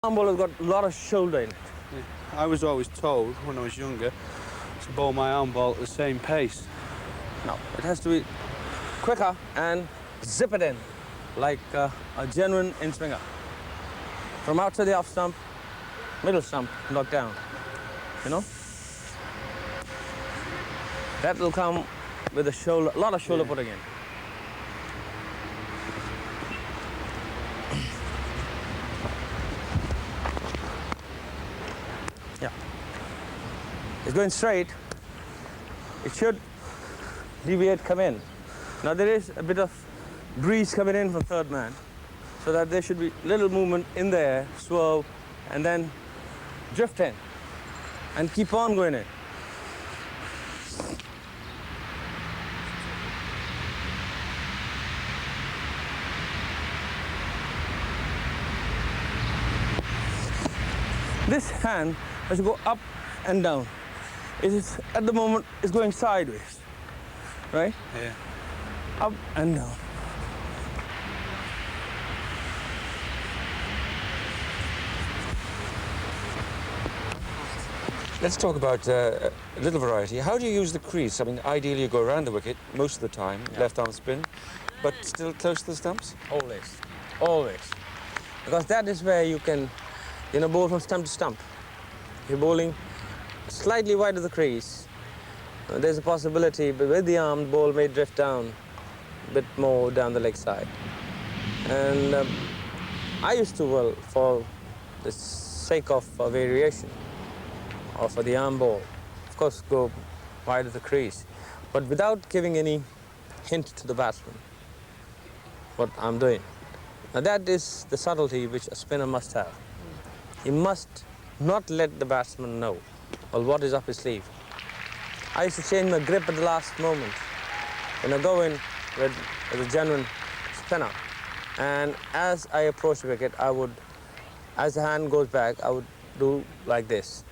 Arm ball has got a lot of shoulder in it. Yeah. I was always told when I was younger to bowl my arm ball at the same pace. No, it has to be quicker and zip it in like a genuine in-swinger. From outside the off stump, middle stump, knock down. You know? That will come with a shoulder, a lot of shoulder putting in. Yeah. It's going straight. It should deviate, come in. Now there is a bit of breeze coming in from third man, so that there should be little movement in the air, swerve, and then drift in, and keep on going in. This hand has to go up and down. It is, at the moment, it's going sideways, right? Yeah. Up and down. Let's talk about a little variety. How do you use the crease? I mean, ideally you go around the wicket most of the time, left arm spin, but still close to the stumps? Always, always. Because that is where you can, bowl from stump to stump. You're bowling slightly wide of the crease. There's a possibility, but with the arm, the ball may drift down a bit more down the leg side. And I used to, well, for the sake of variation, or for the arm ball, of course, go wide of the crease, but without giving any hint to the batsman what I'm doing. Now that is the subtlety which a spinner must have. He must not let the batsman know, well, what is up his sleeve. I used to change my grip at the last moment when I go in with a genuine spinner. And as I approach the wicket, I would, as the hand goes back, I would do like this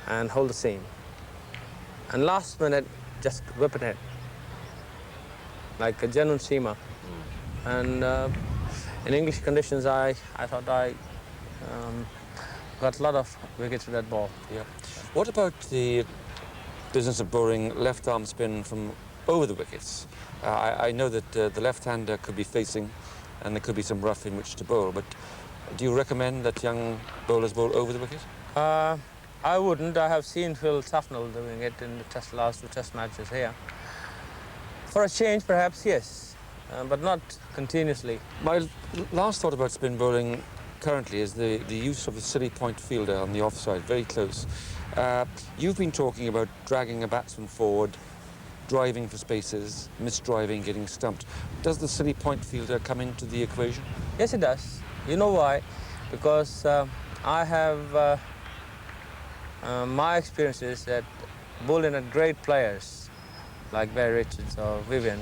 and hold the seam. And last minute, just whip it in, like a genuine seamer. And in English conditions, I thought I got a lot of wickets with that ball. Yeah. What about the business of bowling left arm spin from over the wickets? I know that the left-hander could be facing and there could be some rough in which to bowl, but do you recommend that young bowlers bowl over the wicket? I wouldn't. I have seen Phil Tufnell doing it in the last two test matches here. For a change, perhaps, yes, but not continuously. My last thought about spin bowling currently is the use of the silly point fielder on the offside, very close. You've been talking about dragging a batsman forward, driving for spaces, misdriving, getting stumped. Does the silly point fielder come into the equation? Yes, it does. You know why? Because I have my experience is that bowling at great players like Barry Richards or Vivian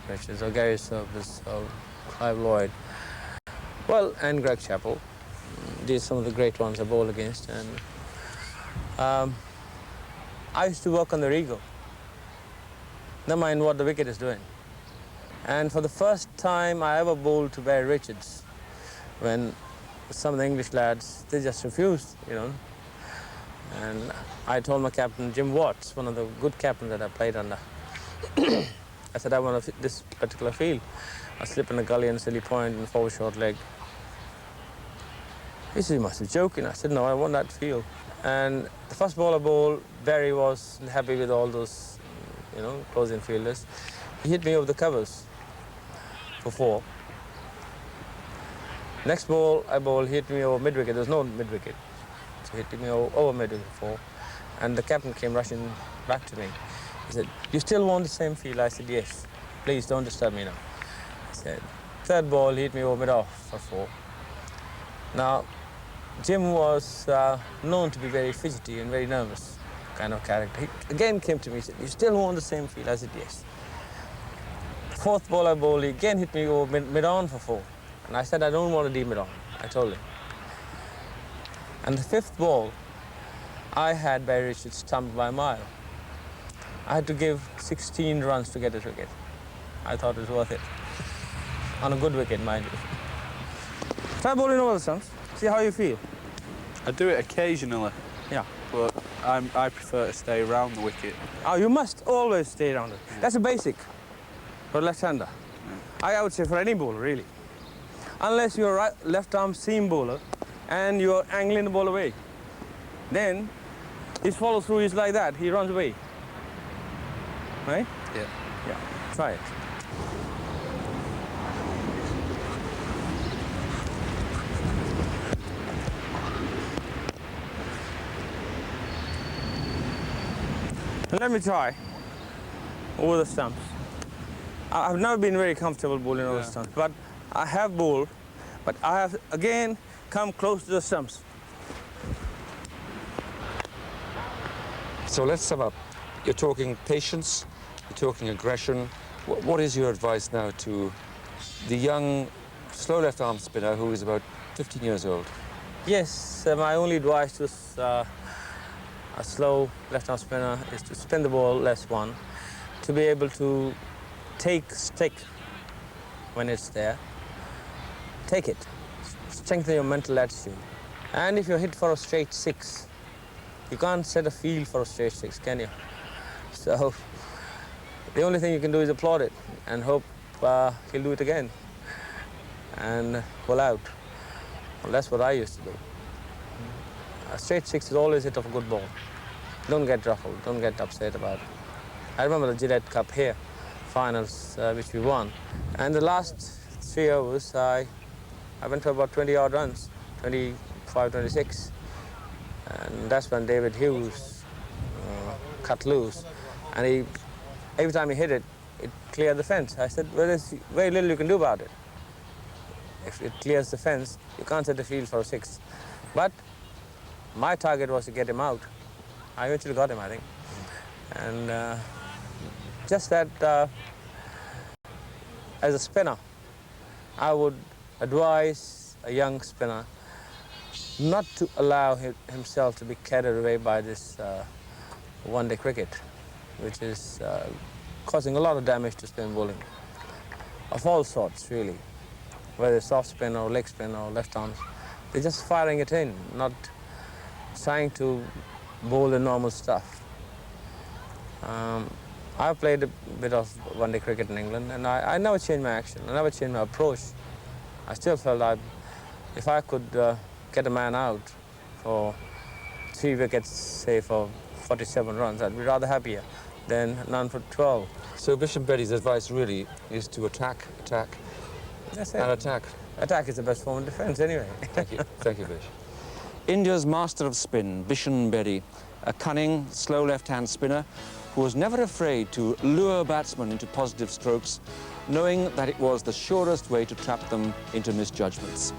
Richards or Gary Service or Clive Lloyd, well, and Greg Chappell. These are some of the great ones I bowl against. And I used to work on their ego, never mind what the wicket is doing. And for the first time I ever bowled to Barry Richards, when some of the English lads, they just refused, And I told my captain, Jim Watts, one of the good captains that I played under, I said, I want this particular field. I slip in a gully and silly point and forward short leg. He said, you must be joking. I said, no, I want that field. And the first ball I bowled, Barry was happy with all those, close-in fielders. He hit me over the covers for 4. Next ball I bowled, he hit me over mid-wicket. There was no mid-wicket. So he hit me over mid-wicket for 4. And the captain came rushing back to me. He said, you still want the same field? I said, yes. Please don't disturb me now. He said, third ball, he hit me over mid-off for 4. Now, Jim was known to be very fidgety and very nervous kind of character. He again came to me and said, you still want the same field? I said, yes. Fourth ball I bowled, he again hit me over mid-on for 4. And I said, I don't want to do mid-on. I told him. And the fifth ball, I had Barry Richards stumped by a mile. I had to give 16 runs to get his wicket. I thought it was worth it. On a good wicket, mind you. Try bowling over the stumps. See how you feel. I do it occasionally, Yeah. but I prefer to stay around the wicket. Oh, you must always stay around it. That's a basic for a left-hander. I would say for any bowler, really. Unless you're a left-arm seam bowler and you're angling the ball away. Then his follow-through is like that. He runs away. Right? Yeah. Yeah. Try it. Let me try over the stumps. I've never been very comfortable bowling over the stumps, but I have bowled, but I have again come close to the stumps. So let's sum up. You're talking patience, you're talking aggression. What is your advice now to the young, slow left-arm spinner who is about 15 years old? Yes, my only advice to a slow left-arm spinner is to spin the ball less one, to be able to take stick when it's there. Take it. Strengthen your mental attitude. And if you're hit for a straight six, you can't set a field for a straight six, can you? So the only thing you can do is applaud it and hope he'll do it again and pull out. Well, that's what I used to do. A straight six is always hit off a good ball. Don't get ruffled, don't get upset about it. I remember the Gillette Cup here, finals, which we won. And the last 3 overs, I went for about 20-odd runs, 25, 26. And that's when David Hughes cut loose. And every time he hit it, it cleared the fence. I said, well, there's very little you can do about it. If it clears the fence, you can't set the field for a six. But my target was to get him out. I eventually got him, I think. And just that, as a spinner, I would advise a young spinner not to allow himself to be carried away by this one-day cricket, which is causing a lot of damage to spin bowling, of all sorts, really. Whether it's soft spin or leg spin or left arms, they're just firing it in, not trying to bowl the normal stuff. I've played a bit of one-day cricket in England, and I never changed my action. I never changed my approach. I still felt if I could get a man out for 3 wickets, say for 47 runs, I'd be rather happier than none for 12. So Bisham Bedi's advice really is to attack, That's it. and attack. Attack is the best form of defense anyway. Thank you, Bish. India's master of spin, Bisham Bedi, a cunning, slow left-hand spinner who was never afraid to lure batsmen into positive strokes, knowing that it was the surest way to trap them into misjudgments.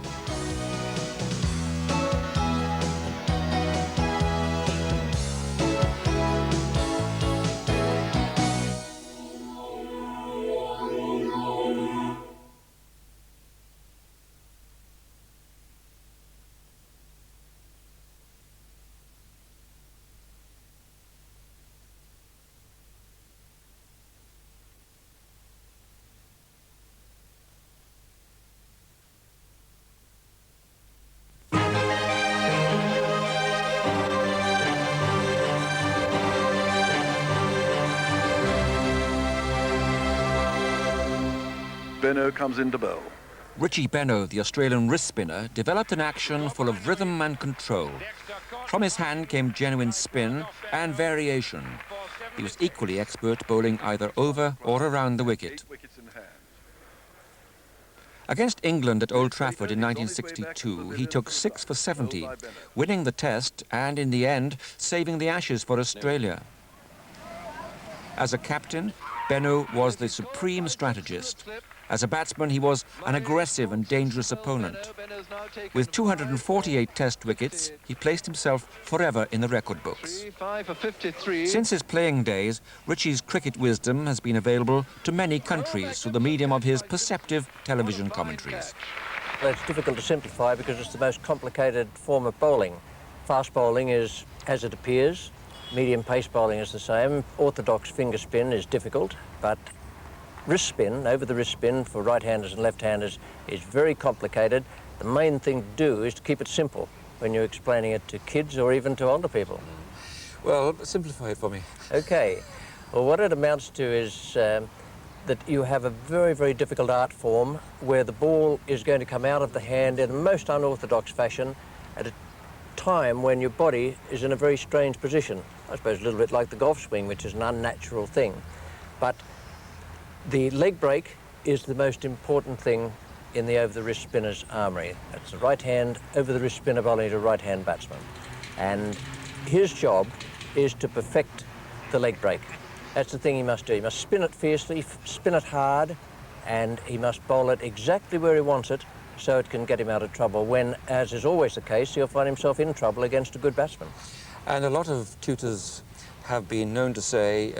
Benno comes in to bowl. Richie Benno, the Australian wrist spinner, developed an action full of rhythm and control. From his hand came genuine spin and variation. He was equally expert bowling either over or around the wicket. 8 wickets in hand. Against England at Old Trafford in 1962, he took 6 for 70, winning the test and, in the end, saving the Ashes for Australia. As a captain, Benno was the supreme strategist. As a batsman, he was an aggressive and dangerous opponent. With 248 test wickets, he placed himself forever in the record books. Since his playing days, Richie's cricket wisdom has been available to many countries through the medium of his perceptive television commentaries. Well, it's difficult to simplify because it's the most complicated form of bowling. Fast bowling is as it appears. Medium pace bowling is the same. Orthodox finger spin is difficult, but wrist spin, over the wrist spin for right-handers and left-handers is very complicated The main thing to do is to keep it simple when you're explaining it to kids or even to older people. Well, simplify it for me. Okay. Well, what it amounts to is that you have a very, very difficult art form where the ball is going to come out of the hand in a most unorthodox fashion at a time when your body is in a very strange position. I suppose a little bit like the golf swing, which is an unnatural thing. But the leg break is the most important thing in the over-the-wrist spinner's armoury. That's the right hand over-the-wrist spinner bowling to a right-hand batsman. And his job is to perfect the leg break. That's the thing he must do. He must spin it fiercely, spin it hard, and he must bowl it exactly where he wants it so it can get him out of trouble when, as is always the case, he'll find himself in trouble against a good batsman. And a lot of tutors have been known to say,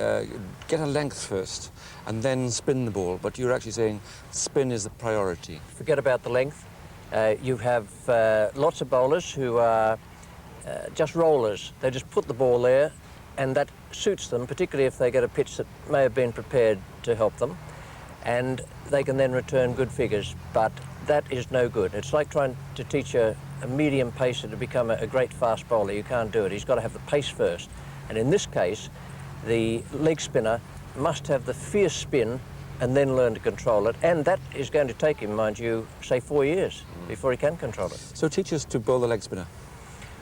get a length first and then spin the ball, but you're actually saying spin is the priority. Forget about the length. You have lots of bowlers who are just rollers. They just put the ball there and that suits them, particularly if they get a pitch that may have been prepared to help them, and they can then return good figures, but that is no good. It's like trying to teach a medium pacer to become a great fast bowler. You can't do it. He's got to have the pace first. And in this case, the leg spinner must have the fierce spin and then learn to control it. And that is going to take him, mind you, say 4 years before he can control it. So teach us to bowl the leg spinner.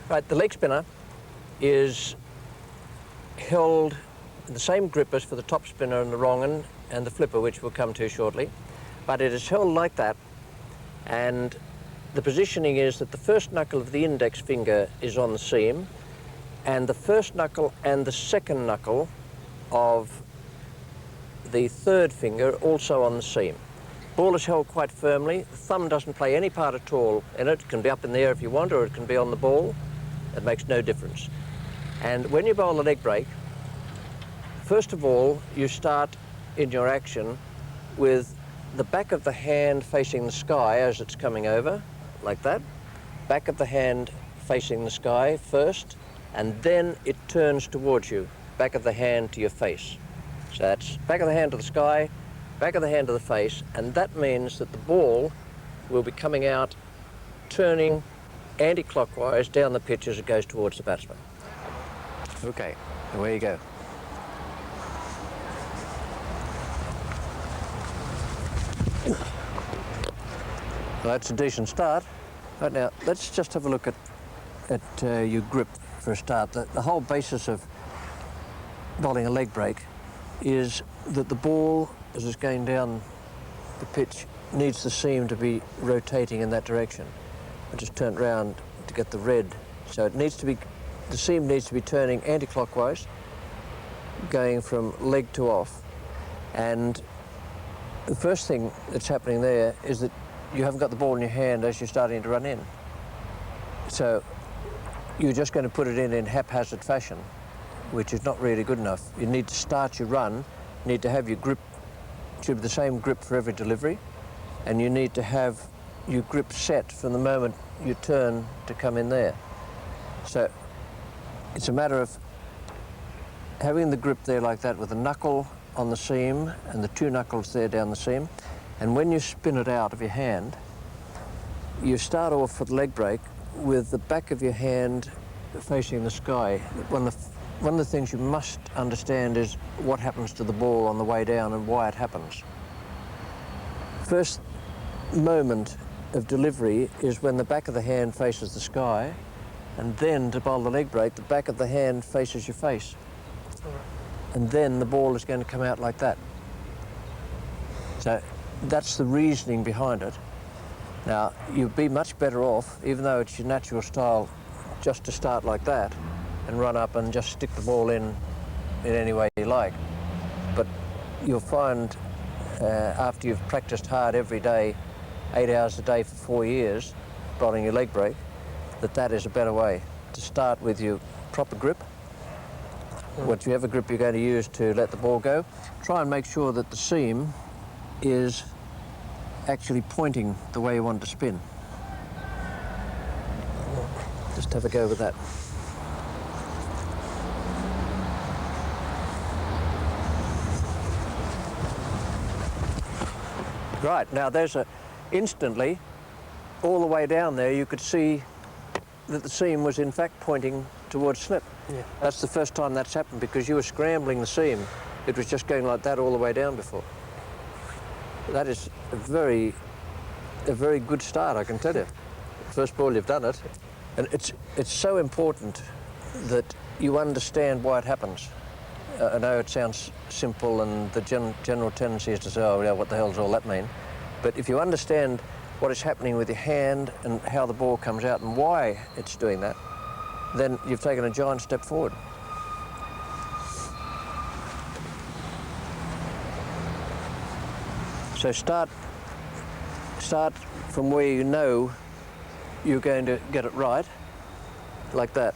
Right, the leg spinner is held in the same grip as for the top spinner and the wrong un and the flipper, which we'll come to shortly. But it is held like that, and the positioning is that the first knuckle of the index finger is on the seam, and the first knuckle and the second knuckle of the third finger also on the seam. Ball is held quite firmly. The thumb doesn't play any part at all in it. It can be up in the air if you want, or it can be on the ball. It makes no difference. And when you bowl a leg break, first of all, you start in your action with the back of the hand facing the sky as it's coming over, like that. Back of the hand facing the sky first, and then it turns towards you, back of the hand to your face. So that's back of the hand to the sky, back of the hand to the face, and that means that the ball will be coming out, turning anti-clockwise down the pitch as it goes towards the batsman. Okay, away you go. Well, that's a decent start. Right, now, let's just have a look at your grip for a start. The whole basis of bowling a leg break is that the ball, as it's going down the pitch, needs the seam to be rotating in that direction. I just turned round to get the red. So it needs to be, the seam needs to be turning anti-clockwise, going from leg to off. And the first thing that's happening there is that you haven't got the ball in your hand as you're starting to run in. So you're just going to put it in haphazard fashion, which is not really good enough. You need to start your run, you need to have your grip, should be the same grip for every delivery, and you need to have your grip set from the moment you turn to come in there. So it's a matter of having the grip there like that with a knuckle on the seam and the two knuckles there down the seam. And when you spin it out of your hand, you start off for the leg break with the back of your hand facing the sky. One of the things you must understand is what happens to the ball on the way down and why it happens. First moment of delivery is when the back of the hand faces the sky, and then to bowl the leg break, the back of the hand faces your face. And then the ball is going to come out like that. So that's the reasoning behind it. Now, you'd be much better off, even though it's your natural style, just to start like that and run up and just stick the ball in any way you like. But you'll find after you've practiced hard every day, 8 hours a day for 4 years, bowling your leg break, that is a better way to start with your proper grip. Whatever grip you're going to use to let the ball go, try and make sure that the seam is actually pointing the way you want it to spin. Just have a go with that. Right, now there's instantly all the way down there, you could see that the seam was in fact pointing towards slip. Yeah. That's the first time that's happened because you were scrambling the seam. It was just going like that all the way down before. That is a very good start, I can tell you. First ball you've done it. And it's so important that you understand why it happens. I know it sounds simple and the general tendency is to say, oh, yeah, what the hell does all that mean? But if you understand what is happening with your hand and how the ball comes out and why it's doing that, then you've taken a giant step forward. So start from where you know you're going to get it right, like that.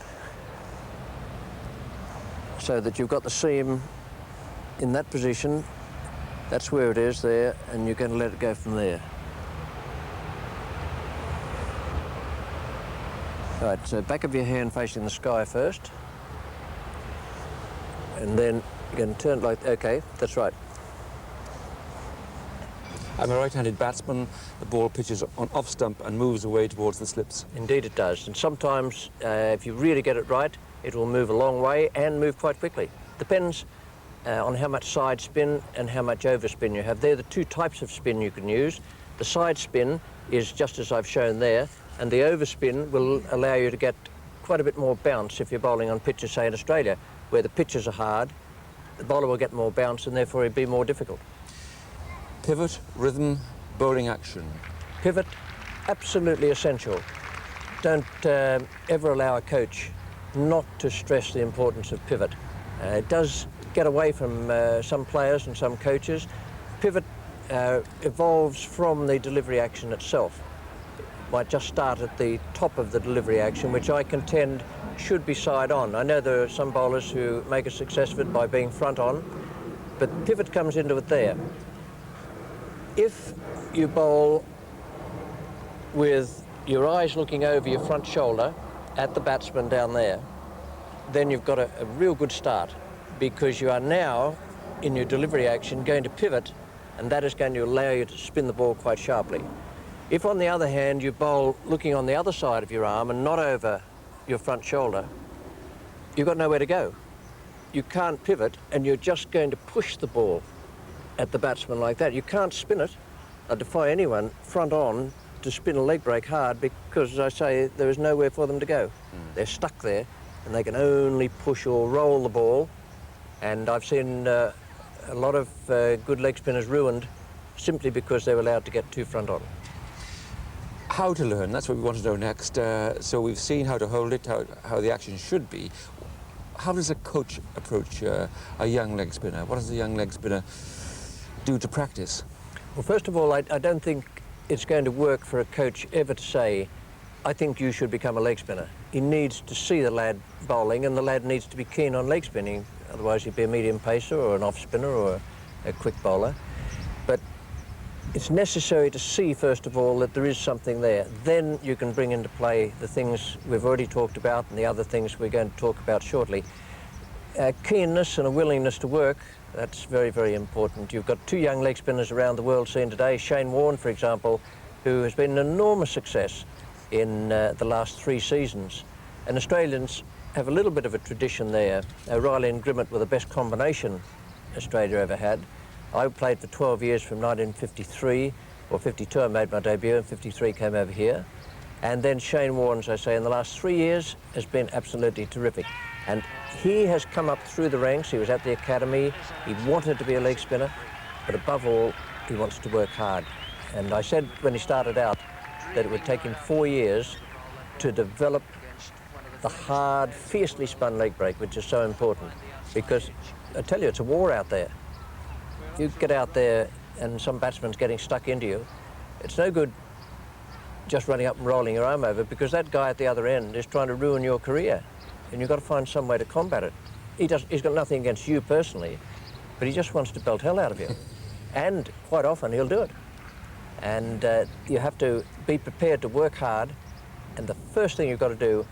So that you've got the seam in that position, that's where it is there, and you're going to let it go from there. Right, so back of your hand facing the sky first, and then you're going to turn it like, okay, that's right. I'm a right-handed batsman. The ball pitches on off stump and moves away towards the slips. Indeed it does, and sometimes if you really get it right, it will move a long way and move quite quickly. Depends on how much side spin and how much overspin you have. They're the two types of spin you can use. The side spin is just as I've shown there, and the overspin will allow you to get quite a bit more bounce if you're bowling on pitches, say in Australia, where the pitches are hard. The bowler will get more bounce and therefore it'll be more difficult. Pivot, rhythm, bowling action. Pivot, absolutely essential. Don't ever allow a coach not to stress the importance of pivot. It does get away from some players and some coaches. Pivot evolves from the delivery action itself. It might just start at the top of the delivery action, which I contend should be side on. I know there are some bowlers who make a success of it by being front on, but pivot comes into it there. If you bowl with your eyes looking over your front shoulder at the batsman down there, then you've got a real good start, because you are now in your delivery action going to pivot, and that is going to allow you to spin the ball quite sharply. If on the other hand you bowl looking on the other side of your arm and not over your front shoulder, you've got nowhere to go. You can't pivot, and you're just going to push the ball at the batsman like that. You can't spin it. I defy anyone front on to spin a leg break hard, because, as I say, there is nowhere for them to go. They're stuck there, and they can only push or roll the ball. And I've seen a lot of good leg spinners ruined simply because they were allowed to get too front on. How to learn, that's what we want to know next. So we've seen how to hold it, how the action should be. How does a coach approach a young leg spinner? What does a young leg spinner do to practice? Well, first of all, I don't think it's going to work for a coach ever to say, I think you should become a leg spinner. He needs to see the lad bowling, and the lad needs to be keen on leg spinning. Otherwise he'd be a medium pacer or an off spinner or a quick bowler. But it's necessary to see, first of all, that there is something there. Then you can bring into play the things we've already talked about and the other things we're going to talk about shortly. Keenness and a willingness to work, that's very, very important. You've got two young leg spinners around the world scene today. Shane Warne, for example, who has been an enormous success in the last 3 seasons. And Australians have a little bit of a tradition there. O'Reilly and Grimmett were the best combination Australia ever had. I played for 12 years from 1953, or 52 I made my debut, and 53 came over here. And then Shane Warne, as I say, in the last 3 years has been absolutely terrific. And he has come up through the ranks. He was at the academy. He wanted to be a leg spinner, but above all, he wants to work hard. And I said when he started out that it would take him 4 years to develop the hard, fiercely spun leg break, which is so important. Because I tell you, it's a war out there. You get out there and some batsman's getting stuck into you, it's no good just running up and rolling your arm over, because that guy at the other end is trying to ruin your career, and you've got to find some way to combat it. He's got nothing against you personally, but he just wants to belt hell out of you. And quite often he'll do it. And you have to be prepared to work hard, and the first thing you've got to do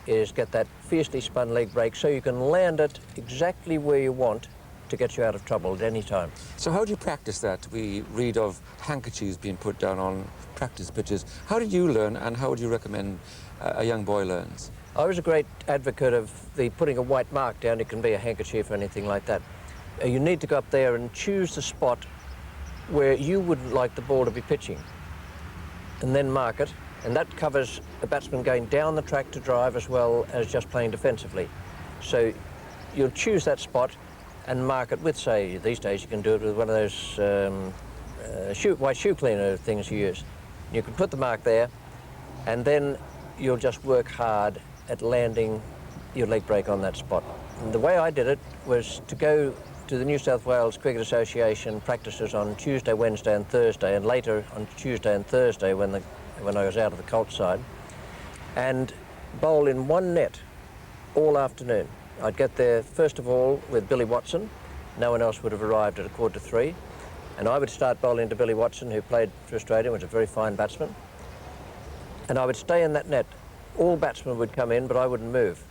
is get that fiercely spun leg break so you can land it exactly where you want to get you out of trouble at any time. So how do you practice that? We read of handkerchiefs being put down on practice pitches. How did you learn, and how would you recommend a young boy learns? I was a great advocate of the putting a white mark down. It can be a handkerchief or anything like that. You need to go up there and choose the spot where you wouldn't like the ball to be pitching, and then mark it, and that covers the batsman going down the track to drive as well as just playing defensively. So you'll choose that spot and mark it with, say, these days you can do it with one of those white shoe cleaner things you use. You can put the mark there, and then you'll just work hard at landing your leg break on that spot. And the way I did it was to go to the New South Wales Cricket Association practices on Tuesday, Wednesday and Thursday, and later on Tuesday and Thursday when I was out of the Colt side, and bowl in one net all afternoon. I'd get there first of all with Billy Watson. No one else would have arrived at 2:45, and I would start bowling to Billy Watson, who played for Australia, was a very fine batsman, and I would stay in that net. All batsmen would come in, but I wouldn't move.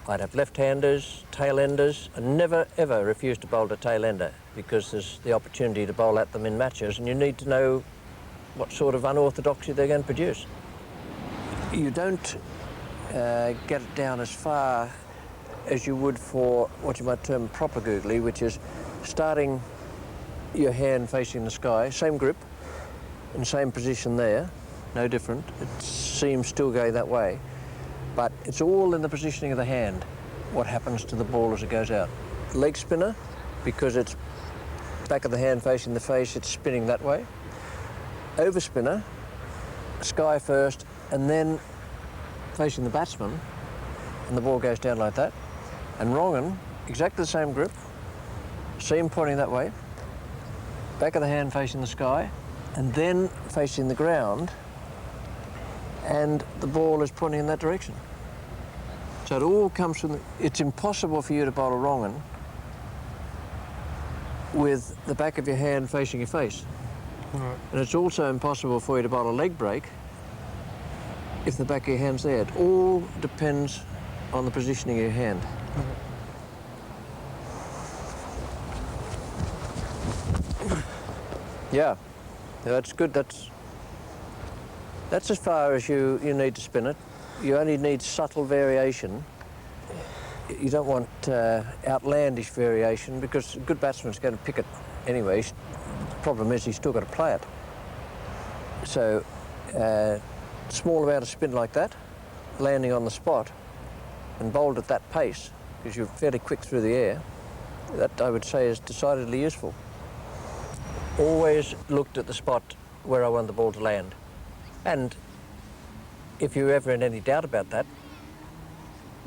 I'd have left-handers, tail-enders, and never ever refuse to bowl to tail-ender, because there's the opportunity to bowl at them in matches, and you need to know what sort of unorthodoxy they're going to produce. You don't get it down as far as you would for what you might term proper googly, which is starting your hand facing the sky, same grip and same position there, no different. It seems still going that way, but it's all in the positioning of the hand, what happens to the ball as it goes out. Leg spinner, because it's back of the hand facing the face, it's spinning that way. Over spinner, sky first, and then facing the batsman, and the ball goes down like that. And wrong 'un, exactly the same grip, seam pointing that way, back of the hand facing the sky, and then facing the ground, and the ball is pointing in that direction. So it all comes from it's impossible for you to bowl a wrong 'un with the back of your hand facing your face. Right. And it's also impossible for you to bowl a leg break if the back of your hand's there. It all depends on the positioning of your hand. Yeah, that's good. That's as far as you need to spin it. You only need subtle variation. You don't want outlandish variation, because a good batsman's going to pick it anyway. The problem is he's still got to play it. So small amount of spin like that, landing on the spot, and bowled at that pace, because you're fairly quick through the air, that I would say is decidedly useful. Always looked at the spot where I want the ball to land. And if you're ever in any doubt about that,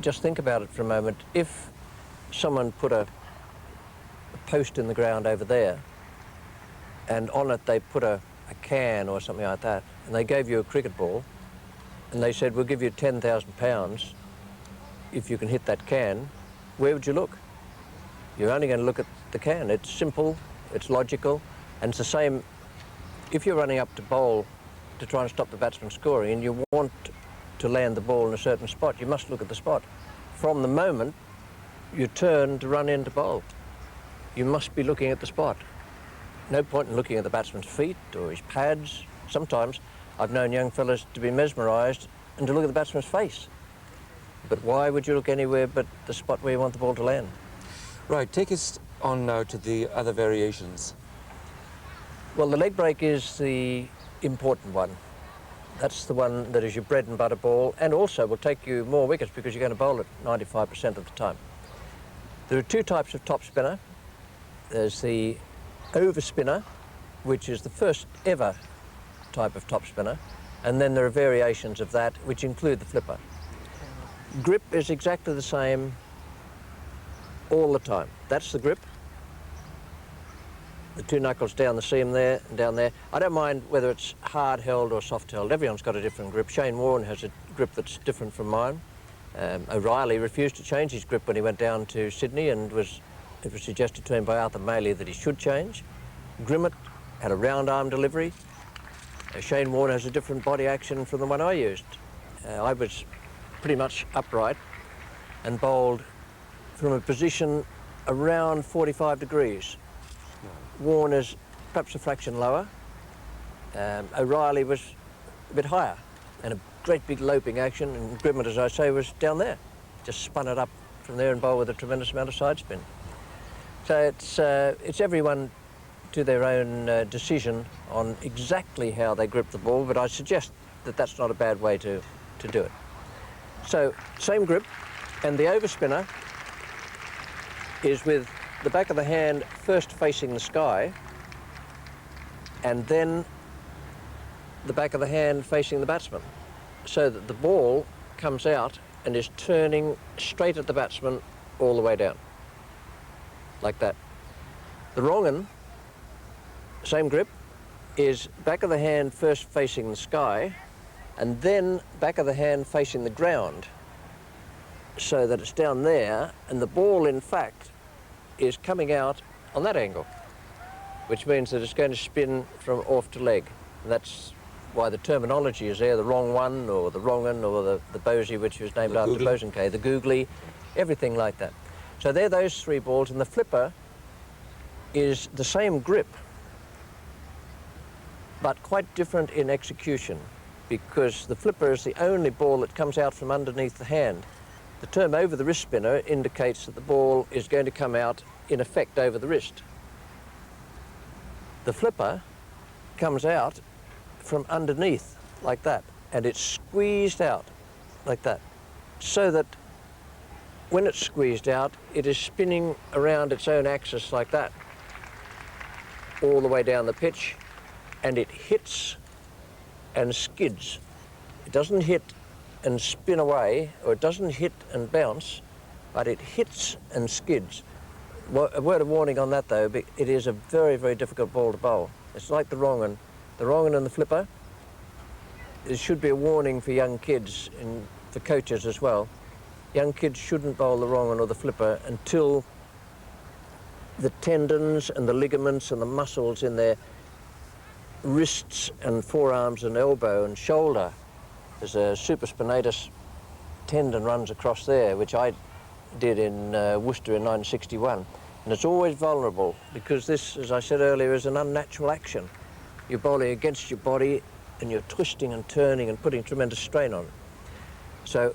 just think about it for a moment. If someone put a post in the ground over there, and on it they put a can or something like that, and they gave you a cricket ball, and they said, we'll give you £10,000 if you can hit that can, where would you look? You're only going to look at the can. It's simple, it's logical, and it's the same if you're running up to bowl to try and stop the batsman scoring, and you want to land the ball in a certain spot, you must look at the spot. From the moment you turn to run in to bowl, you must be looking at the spot. No point in looking at the batsman's feet or his pads. Sometimes I've known young fellas to be mesmerised and to look at the batsman's face. But why would you look anywhere but the spot where you want the ball to land? Right, take us on now to the other variations. Well, the leg break is the important one. That's the one that is your bread and butter ball, and also will take you more wickets because you're going to bowl it 95% of the time. There are two types of top spinner. There's the over spinner, which is the first ever type of top spinner, and then there are variations of that which include the flipper. Grip is exactly the same all the time. That's the grip. The two knuckles down the seam there and down there. I don't mind whether it's hard held or soft held. Everyone's got a different grip. Shane Warne has a grip that's different from mine. O'Reilly refused to change his grip when he went down to Sydney, and it was suggested to him by Arthur Maley that he should change. Grimmett had a round arm delivery. Shane Warne has a different body action from the one I used. I was pretty much upright and bowled from a position around 45 degrees. Warner's perhaps a fraction lower. O'Reilly was a bit higher, and a great big loping action, and Grimmett, as I say, was down there. Just spun it up from there and bowled with a tremendous amount of side spin. So it's everyone to their own decision on exactly how they grip the ball, but I suggest that that's not a bad way to do it. So, same grip, and the overspinner is with the back of the hand first facing the sky, and then the back of the hand facing the batsman, so that the ball comes out and is turning straight at the batsman all the way down, like that. The wrong un, same grip, is back of the hand first facing the sky, and then back of the hand facing the ground, so that it's down there, and the ball, in fact, is coming out on that angle, which means that it's going to spin from off to leg. And that's why the terminology is there, the wrong one, or the wrong un, or the bosey, which was named after Bosanquet, the googly, everything like that. So they're those three balls, and the flipper is the same grip, but quite different in execution, because the flipper is the only ball that comes out from underneath the hand. The term over the wrist spinner indicates that the ball is going to come out in effect over the wrist. The flipper comes out from underneath like that, and it's squeezed out like that, so that when it's squeezed out, it is spinning around its own axis like that, all the way down the pitch, and it hits and skids. It doesn't hit and spin away, or it doesn't hit and bounce, but it hits and skids. A word of warning on that though, it is a very, very difficult ball to bowl. It's like the wrong un. The wrong un and the flipper, it should be a warning for young kids and for coaches as well. Young kids shouldn't bowl the wrong un or the flipper until the tendons and the ligaments and the muscles in their wrists and forearms and elbow and shoulder, there's a supraspinatus tendon runs across there, which I did in Worcester in 1961. And it's always vulnerable because this, as I said earlier, is an unnatural action. You're bowling against your body and you're twisting and turning and putting tremendous strain on it. So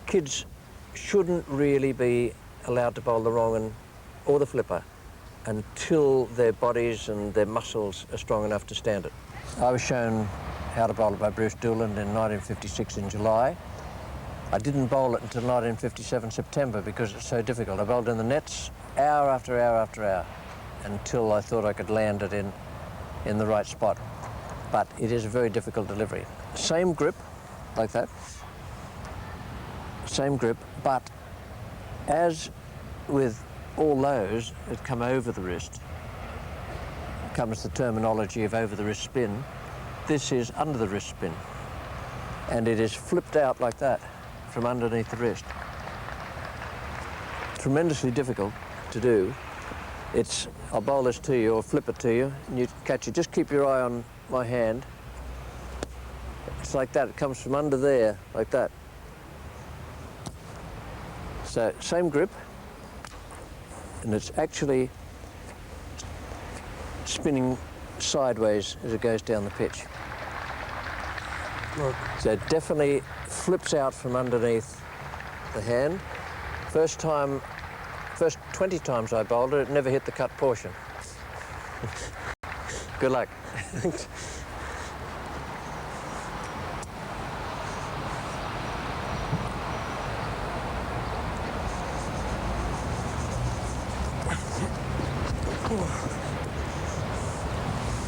kids shouldn't really be allowed to bowl the wrong un or the flipper until their bodies and their muscles are strong enough to stand it. I was shown how to bowl it by Bruce Doolan in 1956 in July. I didn't bowl it until 1957 September because it's so difficult. I bowled in the nets hour after hour after hour until I thought I could land it in the right spot. But it is a very difficult delivery. Same grip, like that. Same grip, but as with all those that come over the wrist, comes the terminology of over the wrist spin. This is under the wrist spin, and it is flipped out like that from underneath the wrist. Tremendously difficult to do. I'll bowl this to you or flip it to you, and you catch it. Just keep your eye on my hand. It's like that. It comes from under there, like that. So same grip, and it's actually spinning sideways as it goes down the pitch. Look. So it definitely flips out from underneath the hand. First 20 times I bowled it, it never hit the cut portion. Good luck.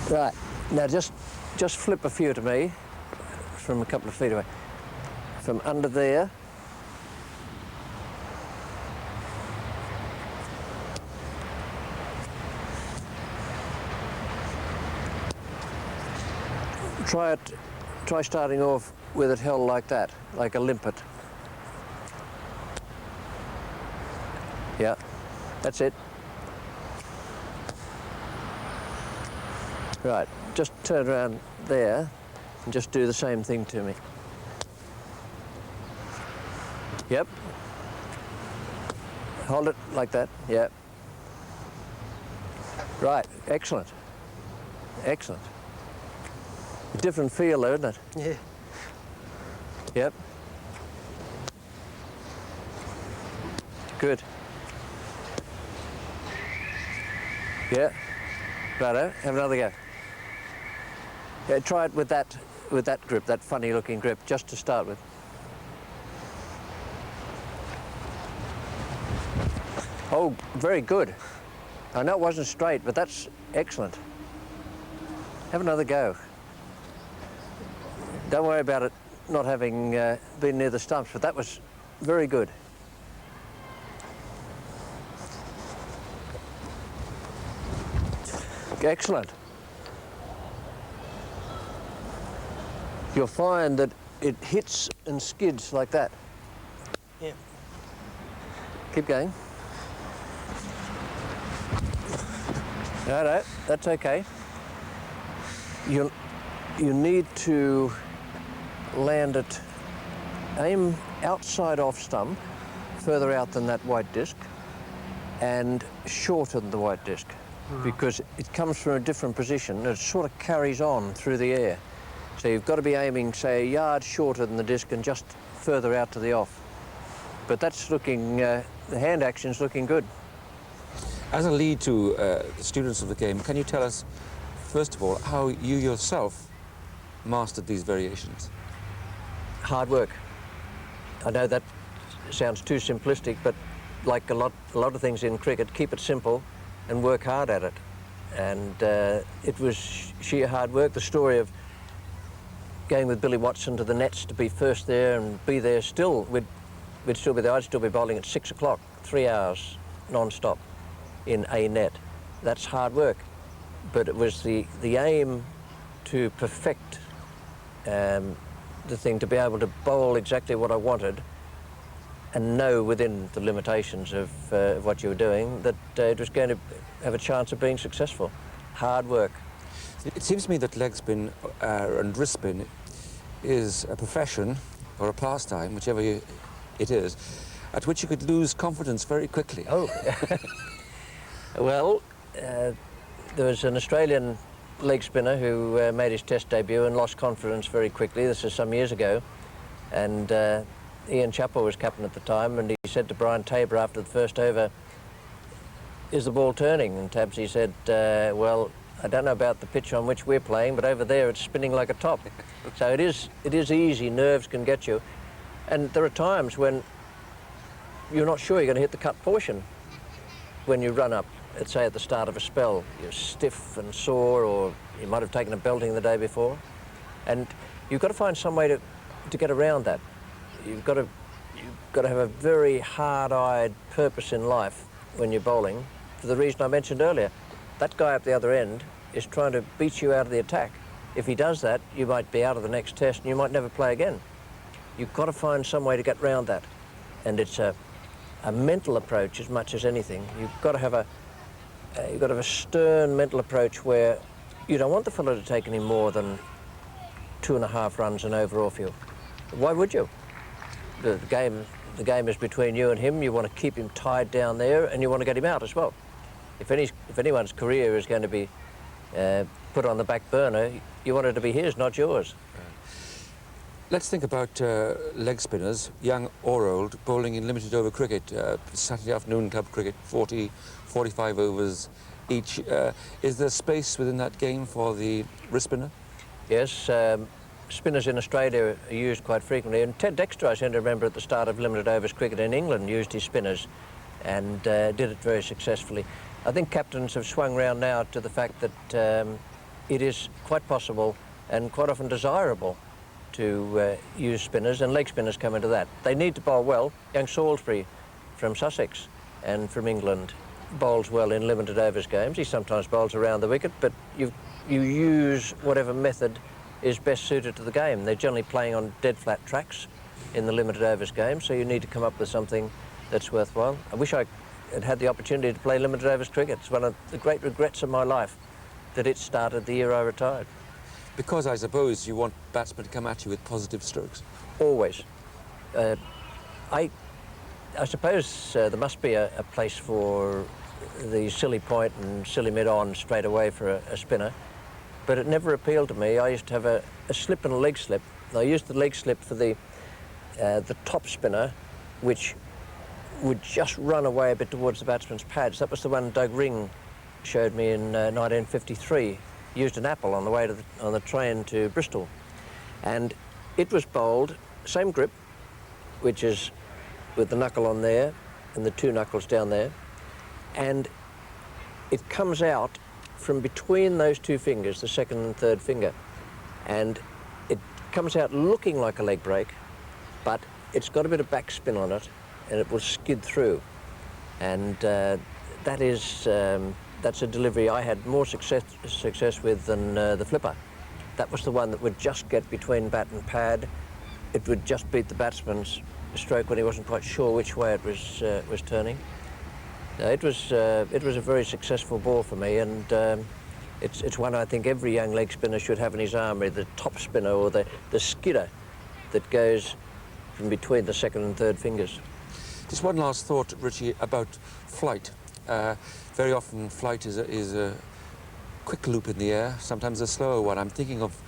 Right, now just flip a few to me from a couple of feet away. From under there. Try starting off with it held like that, like a limpet. Yeah, that's it. Right, just turn around there and just do the same thing to me. Yep. Hold it like that, yeah. Right, excellent. Excellent. Different feel there, isn't it? Yeah. Yep. Good. Yeah. Righto, have another go. Yeah, try it with that grip, that funny looking grip, just to start with. Oh, very good. I know it wasn't straight, but that's excellent. Have another go. Don't worry about it not having been near the stumps, but that was very good. Excellent. You'll find that it hits and skids like that. Yeah. Keep going. No, that's okay. You need to land it, aim outside off stump, further out than that white disc, and shorter than the white disc, because it comes from a different position and it sort of carries on through the air. So you've got to be aiming, say, a yard shorter than the disc and just further out to the off. But that's looking, the hand action's looking good. As a lead to the students of the game, can you tell us, first of all, how you yourself mastered these variations? Hard work. I know that sounds too simplistic, but like a lot of things in cricket, keep it simple and work hard at it. And it was sheer hard work. The story of going with Billy Watson to the nets to be first there and be there still, we'd still be there. I'd still be bowling at 6 o'clock, 3 hours non-stop in a net. That's hard work. But it was the aim to perfect the thing, to be able to bowl exactly what I wanted and know within the limitations of what you were doing that it was going to have a chance of being successful. Hard work. It seems to me that leg spin and wrist spin is a profession or a pastime, whichever it is, at which you could lose confidence very quickly. Oh, well, there was an Australian leg spinner who made his test debut and lost confidence very quickly. This is some years ago, and Ian Chappell was captain at the time, and he said to Brian Tabor after the first over, "Is the ball turning?" And Tabsy said, "Well, I don't know about the pitch on which we're playing, but over there it's spinning like a top." So it is easy, nerves can get you. And there are times when you're not sure you're going to hit the cut portion when you run up, let's say at the start of a spell. You're stiff and sore, or you might have taken a belting the day before. And you've got to find some way to get around that. You've got to have a very hard-eyed purpose in life when you're bowling, for the reason I mentioned earlier. That guy up the other end is trying to beat you out of the attack. If he does that, you might be out of the next test and you might never play again. You've got to find some way to get round that. And it's a mental approach as much as anything. You've got to have a stern mental approach where you don't want the fellow to take any more than 2.5 runs and over off you. Why would you? The game is between you and him. You want to keep him tied down there and you want to get him out as well. If anyone's career is going to be put on the back burner, you want it to be his, not yours. Let's think about leg spinners, young or old, bowling in limited over cricket, Saturday afternoon club cricket, 40, 45 overs each. Is there space within that game for the wrist spinner? Yes, spinners in Australia are used quite frequently, and Ted Dexter, I seem to remember at the start of limited overs cricket in England, used his spinners and did it very successfully. I think captains have swung round now to the fact that it is quite possible and quite often desirable to use spinners, and leg spinners come into that. They need to bowl well. Young Salisbury from Sussex and from England bowls well in limited overs games. He sometimes bowls around the wicket, but you use whatever method is best suited to the game. They're generally playing on dead flat tracks in the limited overs game, so you need to come up with something that's worthwhile. I wish I had the opportunity to play limited overs cricket. It's one of the great regrets of my life that it started the year I retired. Because I suppose you want batsmen to come at you with positive strokes. Always. I suppose there must be a place for the silly point and silly mid on straight away for a spinner, but it never appealed to me. I used to have a slip and a leg slip. I used the leg slip for the top spinner, which would just run away a bit towards the batsman's pads. That was the one Doug Ring showed me in 1953. He used an apple on the way on the train to Bristol, and it was bowled same grip, which is with the knuckle on there and the two knuckles down there, and it comes out from between those two fingers, the second and third finger, and it comes out looking like a leg break, but it's got a bit of backspin on it, and it will skid through. And that's a delivery I had more success with than the flipper. That was the one that would just get between bat and pad. It would just beat the batsman's stroke when he wasn't quite sure which way it was turning. It was a very successful ball for me, and it's one I think every young leg spinner should have in his armoury, the top spinner or the skidder that goes from between the second and third fingers. Just one last thought, Richie, about flight. Very often flight is a quick loop in the air, sometimes a slower one. I'm thinking of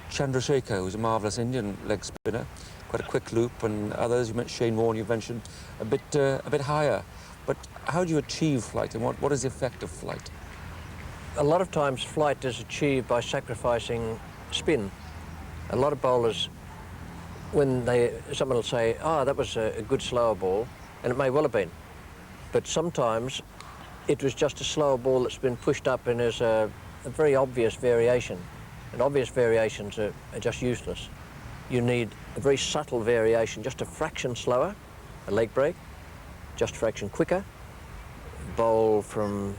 Chandrasekhar, who's a marvellous Indian leg spinner, quite a quick loop, and others, you mentioned Shane Warne, you mentioned, a bit higher. But how do you achieve flight, and what is the effect of flight? A lot of times flight is achieved by sacrificing spin. A lot of bowlers, when someone will say, oh, that was a good slower ball, and it may well have been, but sometimes it was just a slower ball that's been pushed up and is a very obvious variation, and obvious variations are just useless. You need a very subtle variation, just a fraction slower, a leg break, just a fraction quicker, bowl from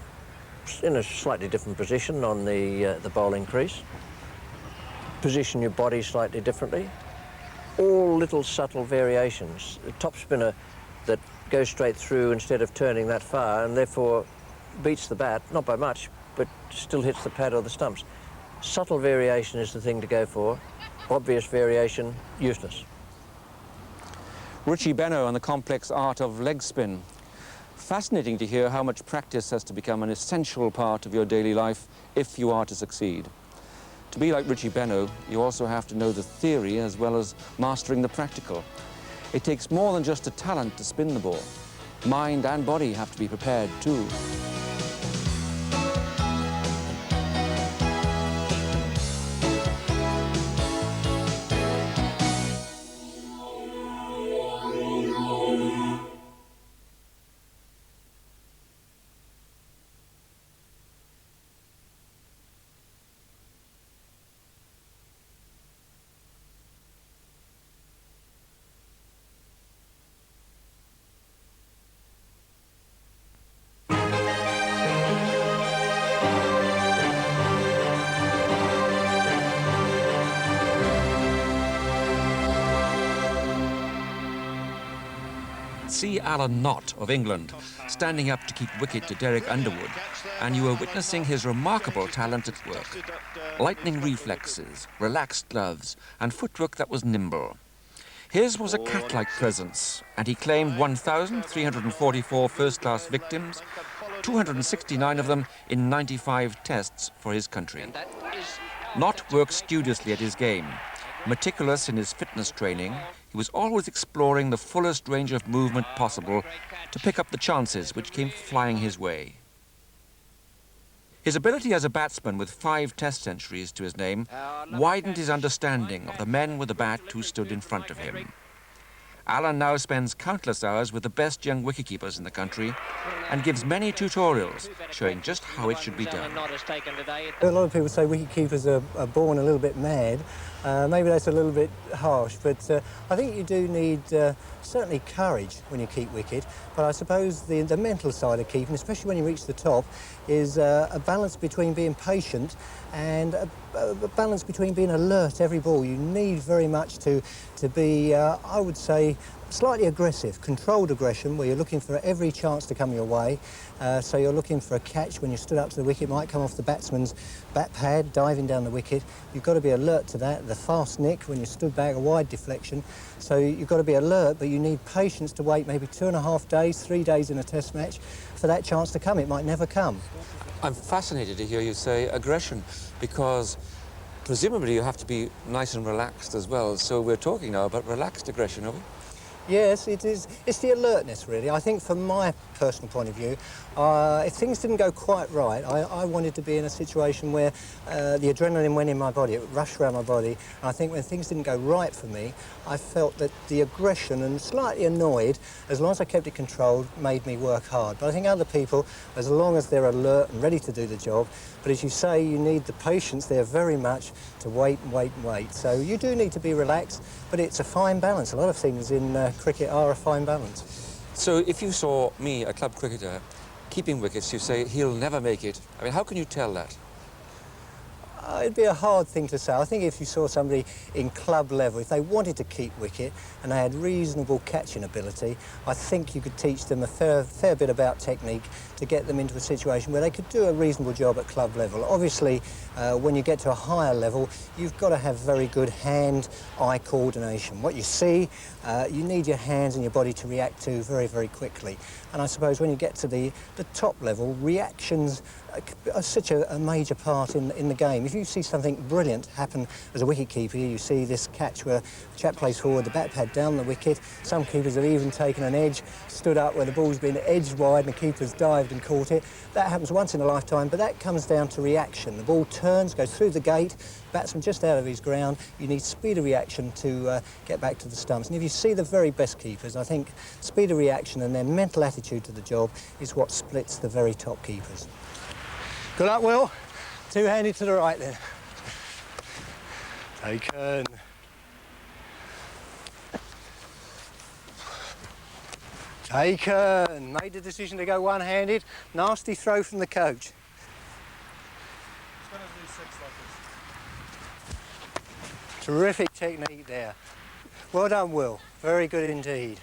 in a slightly different position on the bowling crease, position your body slightly differently, all little subtle variations. A top spinner that goes straight through instead of turning that far and therefore beats the bat, not by much, but still hits the pad or the stumps. Subtle variation is the thing to go for. Obvious variation, useless. Richie Benno and the complex art of leg spin. Fascinating to hear how much practice has to become an essential part of your daily life if you are to succeed. To be like Richie Benno, you also have to know the theory as well as mastering the practical. It takes more than just a talent to spin the ball. Mind and body have to be prepared too. See Alan Knott of England standing up to keep wicket to Derek Underwood, and you are witnessing his remarkable talent at work. Lightning reflexes, relaxed gloves, and footwork that was nimble. His was a cat-like presence, and he claimed 1,344 first-class victims, 269 of them in 95 tests for his country. Knott worked studiously at his game. Meticulous in his fitness training, he was always exploring the fullest range of movement possible to pick up the chances which came flying his way. His ability as a batsman with 5 test centuries to his name widened his understanding of the men with the bat who stood in front of him. Alan now spends countless hours with the best young wicketkeepers in the country and gives many tutorials showing just how it should be done. A lot of people say wicketkeepers are born a little bit mad. Maybe that's a little bit harsh, but I think you do need certainly courage when you keep wicket. But I suppose the mental side of keeping, especially when you reach the top, is a balance between being patient and a balance between being alert every ball. You need very much to be, I would say, slightly aggressive, controlled aggression, where you're looking for every chance to come your way. So you're looking for a catch when you stood up to the wicket, might come off the batsman's bat pad, diving down the wicket. You've got to be alert to that. The fast nick when you stood back, a wide deflection. So you've got to be alert, but you need patience to wait maybe 2.5 days, 3 days in a test match for that chance to come. It might never come. I'm fascinated to hear you say aggression, because presumably you have to be nice and relaxed as well. So we're talking now about relaxed aggression, are we? Yes, it is. It's the alertness, really. I think from my personal point of view, if things didn't go quite right, I wanted to be in a situation where the adrenaline went in my body, it rushed around my body. And I think when things didn't go right for me, I felt that the aggression and slightly annoyed, as long as I kept it controlled, made me work hard. But I think other people, as long as they're alert and ready to do the job, but as you say, you need the patience there very much to wait and wait and wait. So you do need to be relaxed, but it's a fine balance. A lot of things in cricket are a fine balance. So if you saw me, a club cricketer, keeping wickets, you say he'll never make it. I mean, how can you tell that? It'd be a hard thing to say. I think if you saw somebody in club level, if they wanted to keep wicket and they had reasonable catching ability, I think you could teach them a fair bit about technique to get them into a situation where they could do a reasonable job at club level. Obviously, when you get to a higher level, you've got to have very good hand-eye coordination. What you see, you need your hands and your body to react to very, very quickly. And I suppose when you get to the top level, reactions are such a major part in the game. If you see something brilliant happen as a wicket-keeper, you see this catch where a chap plays forward, the bat pad down the wicket. Some keepers have even taken an edge, stood up where the ball's been edged wide and the keeper's dived and caught it. That happens once in a lifetime, but that comes down to reaction. The ball turns, goes through the gate, batsman just out of his ground. You need speed of reaction to get back to the stumps. And if you see the very best keepers, I think speed of reaction and their mental attitude to the job is what splits the very top keepers. Good luck, Will. Two-handed to the right then. Taken. Taken. Made the decision to go one-handed. Nasty throw from the coach. Terrific technique there. Well done, Will. Very good indeed.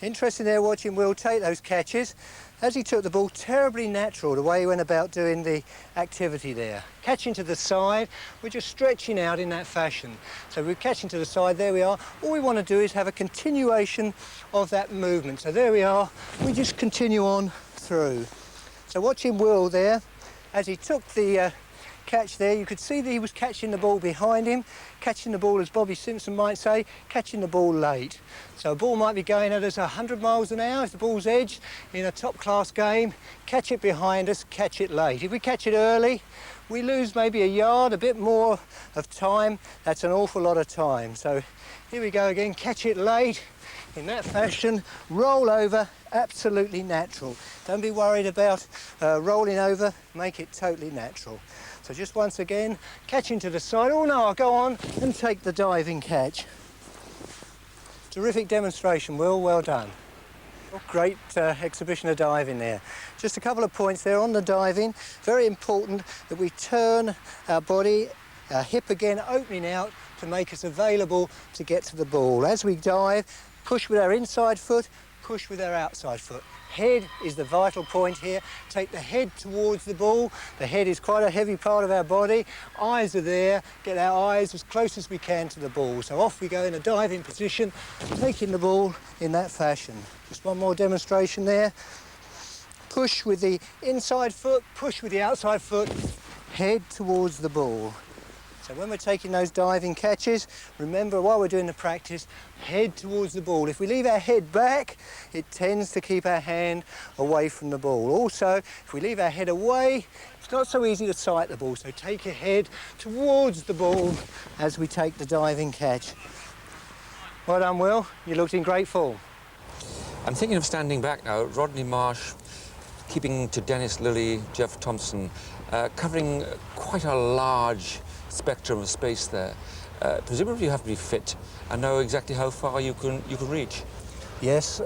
Interesting there watching Will take those catches. As he took the ball, terribly natural the way he went about doing the activity there. Catching to the side, we're just stretching out in that fashion. So we're catching to the side, there we are. All we want to do is have a continuation of that movement. So there we are, we just continue on through. So watching Will there, as he took the catch there, you could see that he was catching the ball behind him, catching the ball, as Bobby Simpson might say, catching the ball late. So a ball might be going at us 100 miles an hour if the ball's edged in a top-class game. Catch it behind us, catch it late. If we catch it early, we lose maybe a yard, a bit more of time. That's an awful lot of time. So here we go again, catch it late. In that fashion, roll over, absolutely natural. Don't be worried about rolling over, make it totally natural. So just once again, catching to the side. Oh no, I'll go on and take the diving catch. Terrific demonstration, Will, well done. Great exhibition of diving there. Just a couple of points there on the diving. Very important that we turn our body, our hip again, opening out to make us available to get to the ball. As we dive, push with our inside foot, push with our outside foot. Head is the vital point here. Take the head towards the ball. The head is quite a heavy part of our body. Eyes are there. Get our eyes as close as we can to the ball. So off we go in a diving position, taking the ball in that fashion. Just one more demonstration there. Push with the inside foot, push with the outside foot, head towards the ball. So when we're taking those diving catches, remember while we're doing the practice, head towards the ball. If we leave our head back, it tends to keep our hand away from the ball. Also, if we leave our head away, it's not so easy to sight the ball. So take your head towards the ball as we take the diving catch. Well done, Will. You looked in great form. I'm thinking of standing back now. Rodney Marsh, keeping to Dennis Lillee, Jeff Thompson, covering quite a large spectrum of space there. Presumably you have to be fit and know exactly how far you can reach. Yes,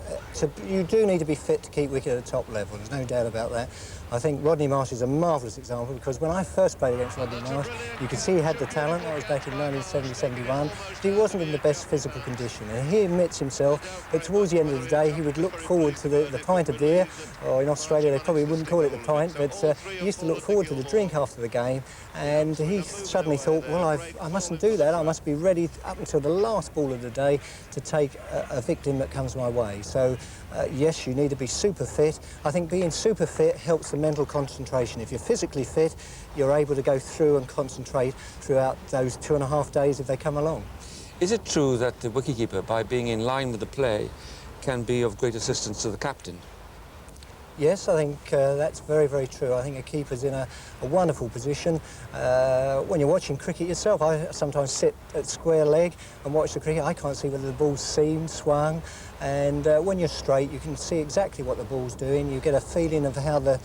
you do need to be fit to keep wicket at the top level, there's no doubt about that. I think Rodney Marsh is a marvellous example because when I first played against Rodney Marsh, you could see he had the talent. That was back in 1970-71, but he wasn't in the best physical condition. And he admits himself that towards the end of the day, he would look forward to the pint of beer, or in Australia they probably wouldn't call it the pint, but he used to look forward to the drink after the game, and he suddenly thought, well, I mustn't do that. I must be ready up until the last ball of the day to take a victim that comes my way. So, yes, you need to be super fit. I think being super fit helps the mental concentration. If you're physically fit, you're able to go through and concentrate throughout those 2.5 days if they come along. Is it true that the wicketkeeper, by being in line with the play, can be of great assistance to the captain? Yes, I think that's very, very true. I think a keeper's in a wonderful position. When you're watching cricket yourself, I sometimes sit at square leg and watch the cricket. I can't see whether the ball's seamed, swung, and when you're straight, you can see exactly what the ball's doing. You get a feeling of how the